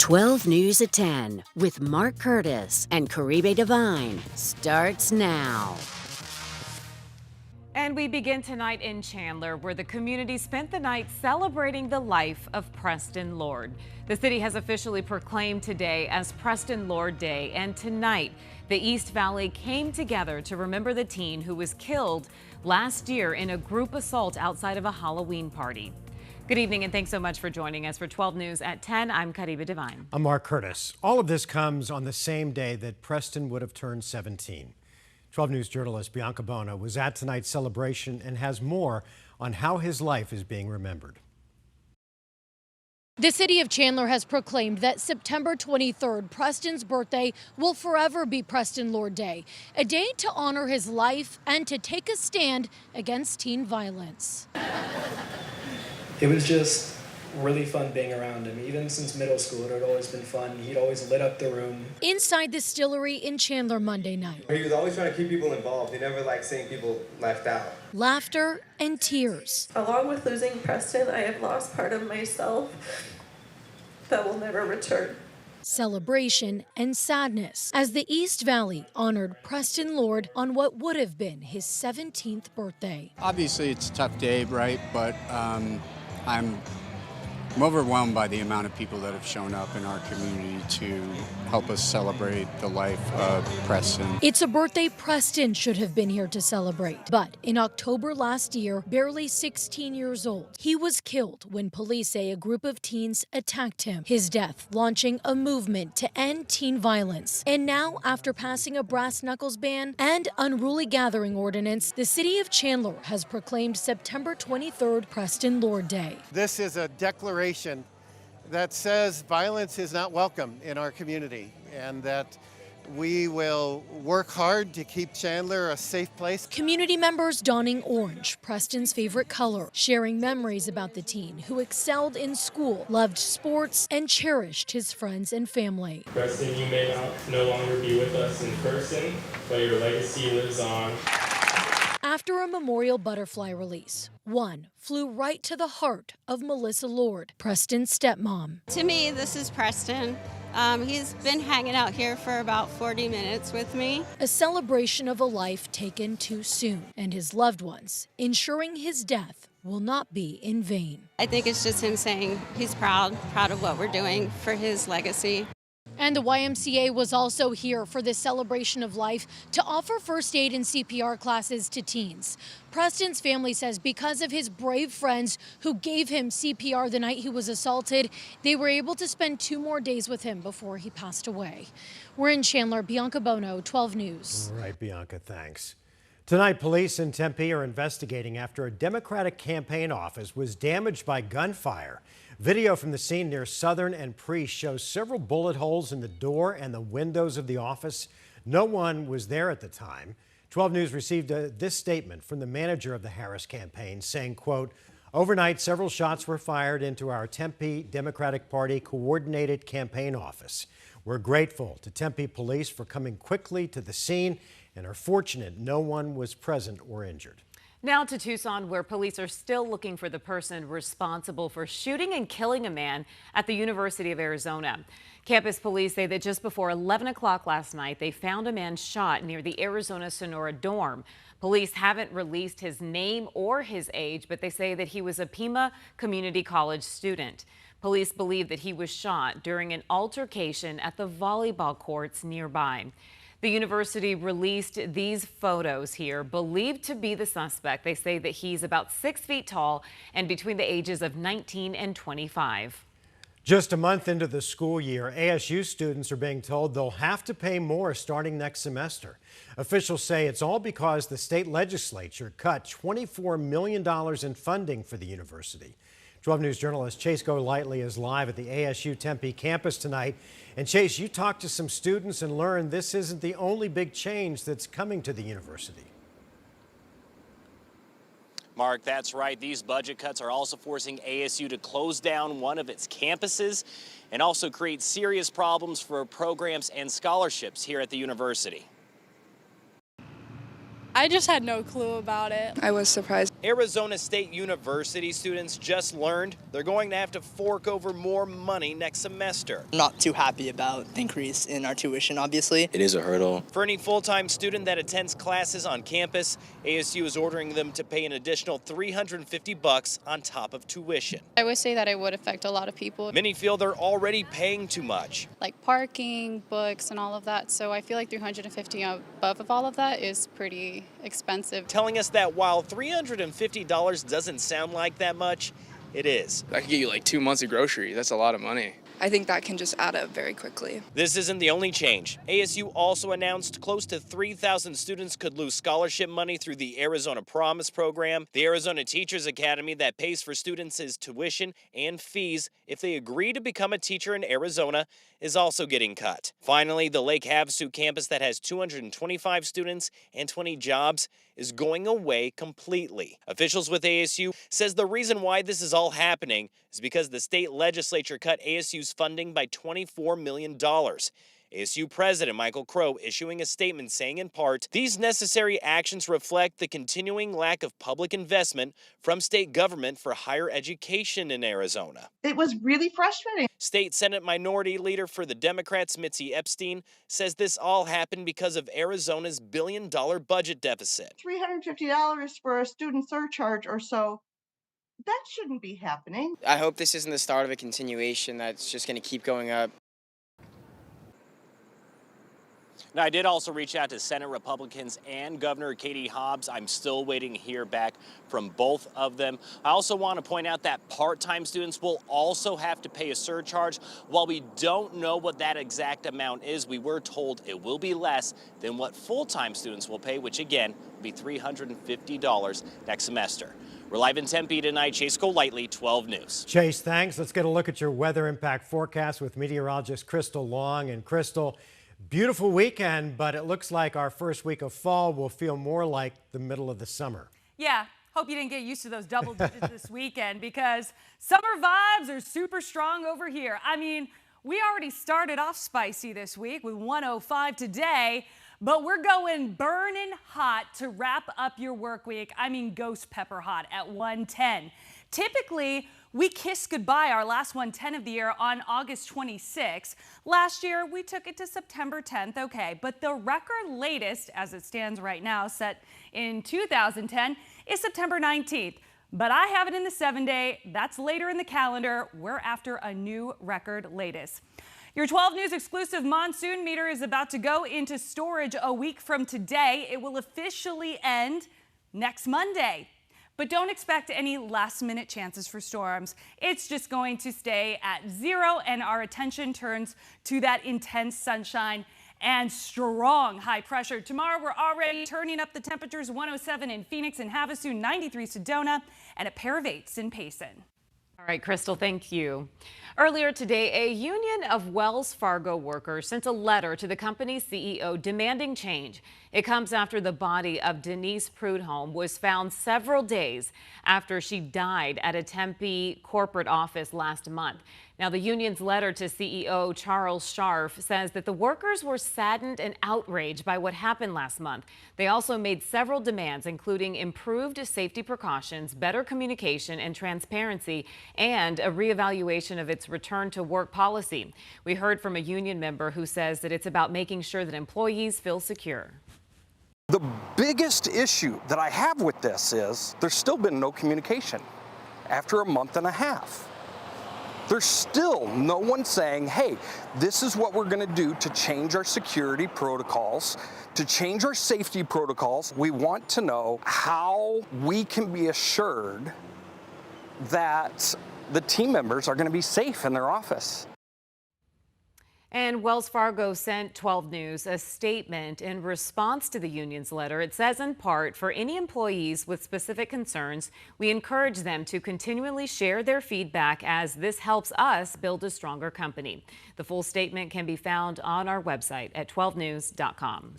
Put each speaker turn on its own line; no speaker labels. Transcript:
12 News at 10 with Mark Curtis and Caribe Divine starts now.
And we begin tonight in Chandler, where the community spent the night celebrating the life of Preston Lord. The city has officially proclaimed today as Preston Lord Day, and tonight the East Valley came together to remember the teen who was killed last year in a group assault outside of a Halloween party. Good evening, and thanks so much for joining us for 12 News at 10. I'm Caribe Divine.
I'm Mark Curtis. All of this comes on the same day that Preston would have turned 17. 12 News journalist Bianca Bono was at tonight's celebration and has more on how his life is being remembered.
The city of Chandler has proclaimed that September 23rd, Preston's birthday, will forever be Preston Lord Day, a day to honor his life and to take a stand against teen violence.
It was just really fun being around him. Even since middle school, it had always been fun. He'd always lit up the room. Inside the distillery in Chandler Monday night.
He was always trying to keep people involved. He never liked seeing people left out.
Laughter and tears.
Along with losing Preston, I have lost part of myself that will never return.
Celebration and sadness as the East Valley honored Preston Lord on what would have been his 17th birthday.
Obviously, it's a tough day, right? But I'm overwhelmed by the amount of people that have shown up in our community to help us celebrate the life of Preston.
It's a birthday Preston should have been here to celebrate. But in October last year, barely 16 years old, he was killed when police say a group of teens attacked him. His death launching a movement to end teen violence. And now, after passing a brass knuckles ban and unruly gathering ordinance, the city of Chandler has proclaimed September 23rd Preston Lord Day.
This is a declaration that says violence is not welcome in our community, and that we will work hard to keep Chandler a safe place.
Community members donning orange, Preston's favorite color, sharing memories about the teen who excelled in school, loved sports, and cherished his friends and family.
Preston, you may no longer be with us in person, but your legacy lives on.
After a memorial butterfly release, one flew right to the heart of Melissa Lord, Preston's stepmom.
To me, this is Preston. He's been hanging out here for about 40 minutes with me.
A celebration of a life taken too soon, and his loved ones ensuring his death will not be in vain.
I think it's just him saying he's proud of what we're doing for his legacy.
And the YMCA was also here for this celebration of life to offer first aid and CPR classes to teens. Preston's family says because of his brave friends who gave him CPR the night he was assaulted, they were able to spend 2 more days with him before he passed away. We're in Chandler. Bianca Bono, 12 News.
All right, Bianca, thanks. Tonight, police in Tempe are investigating after a Democratic campaign office was damaged by gunfire. Video from the scene near Southern and Priest shows several bullet holes in the door and the windows of the office. No one was there at the time. 12 News received this statement from the manager of the Harris campaign saying, quote, overnight, several shots were fired into our Tempe Democratic Party coordinated campaign office. We're grateful to Tempe police for coming quickly to the scene and are fortunate no one was present or injured.
Now to Tucson, where police are still looking for the person responsible for shooting and killing a man at the University of Arizona. Campus police say that just before 11 o'clock last night, they found a man shot near the Arizona Sonora dorm. Police haven't released his name or his age, but they say that he was a Pima Community College student. Police believe that he was shot during an altercation at the volleyball courts nearby. The university released these photos here, believed to be the suspect. They say that he's about 6 feet tall and between the ages of 19 and 25.
Just a month into the school year, ASU students are being told they'll have to pay more starting next semester. Officials say it's all because the state legislature cut $24 million in funding for the university. 12 News journalist Chase Golightly is live at the ASU Tempe campus tonight. And Chase, you talked to some students and learned this isn't the only big change that's coming to the university.
Mark, that's right. These budget cuts are also forcing ASU to close down one of its campuses and also create serious problems for programs and scholarships here at the university.
I just had no clue about it.
I was surprised.
Arizona State University students just learned they're going to have to fork over more money next semester.
I'm not too happy about the increase in our tuition, obviously.
It is a hurdle.
For any full-time student that attends classes on campus, ASU is ordering them to pay an additional $350 on top of tuition.
I would say that it would affect a lot of people.
Many feel they're already paying too much.
Like parking, books, and all of that. So I feel like $350 above of all of that is pretty expensive.
Telling us that while $350 doesn't sound like that much, it is.
I could get you like 2 months of groceries. That's a lot of money.
I think that can just add up very quickly.
This isn't the only change. ASU also announced close to 3,000 students could lose scholarship money through the Arizona Promise program. The Arizona Teachers Academy that pays for students' tuition and fees if they agree to become a teacher in Arizona is also getting cut. Finally, the Lake Havasu campus that has 225 students and 20 jobs is going away completely. Officials with ASU says the reason why this is all happening is because the state legislature cut ASU's funding by $24 million. ASU President Michael Crow issuing a statement saying in part, these necessary actions reflect the continuing lack of public investment from state government for higher education in Arizona.
It was really frustrating.
State Senate Minority Leader for the Democrats, Mitzi Epstein, says this all happened because of Arizona's billion-dollar budget deficit.
$350 for a student surcharge or so. That shouldn't be happening.
I hope this isn't the start of a continuation that's just going to keep going up.
Now, I did also reach out to Senate Republicans and Governor Katie Hobbs. I'm still waiting to hear back from both of them. I also want to point out that part-time students will also have to pay a surcharge. While we don't know what that exact amount is, we were told it will be less than what full-time students will pay, which again will be $350 next semester. We're live in Tempe tonight. Chase Golightly, 12 News.
Chase, thanks. Let's get a look at your weather impact forecast with meteorologist Crystal Long. And Crystal, beautiful weekend, but it looks like our first week of fall will feel more like the middle of the summer.
Yeah, hope you didn't get used to those double digits this weekend because summer vibes are super strong over here. I mean, we already started off spicy this week with 105 today, but we're going burning hot to wrap up your work week. I mean, ghost pepper hot at 110. Typically, we kissed goodbye our last 110 of the year on August 26th. Last year, we took it to September 10th, okay. But the record latest, as it stands right now, set in 2010, is September 19th. But I have it in the 7-day. That's later in the calendar. We're after a new record latest. Your 12 News exclusive monsoon meter is about to go into storage a week from today. It will officially end next Monday. But don't expect any last-minute chances for storms. It's just going to stay at 0, and our attention turns to that intense sunshine and strong high pressure. Tomorrow, we're already turning up the temperatures. 107 in Phoenix and Havasu, 93 Sedona, and a pair of 8s in Payson.
All right, Crystal, thank you. Earlier today, a union of Wells Fargo workers sent a letter to the company's CEO demanding change. It comes after the body of Denise Prudhomme was found several days after she died at a Tempe corporate office last month. Now, the union's letter to CEO Charles Scharf says that the workers were saddened and outraged by what happened last month. They also made several demands, including improved safety precautions, better communication and transparency, and a reevaluation of its return to work policy. We heard from a union member who says that it's about making sure that employees feel secure.
The biggest issue that I have with this is there's still been no communication after a month and a half. There's still no one saying, hey, this is what we're going to do to change our security protocols, to change our safety protocols. We want to know how we can be assured that the team members are going to be safe in their office.
And Wells Fargo sent 12 News a statement in response to the union's letter. It says in part, for any employees with specific concerns, we encourage them to continually share their feedback as this helps us build a stronger company. The full statement can be found on our website at 12news.com.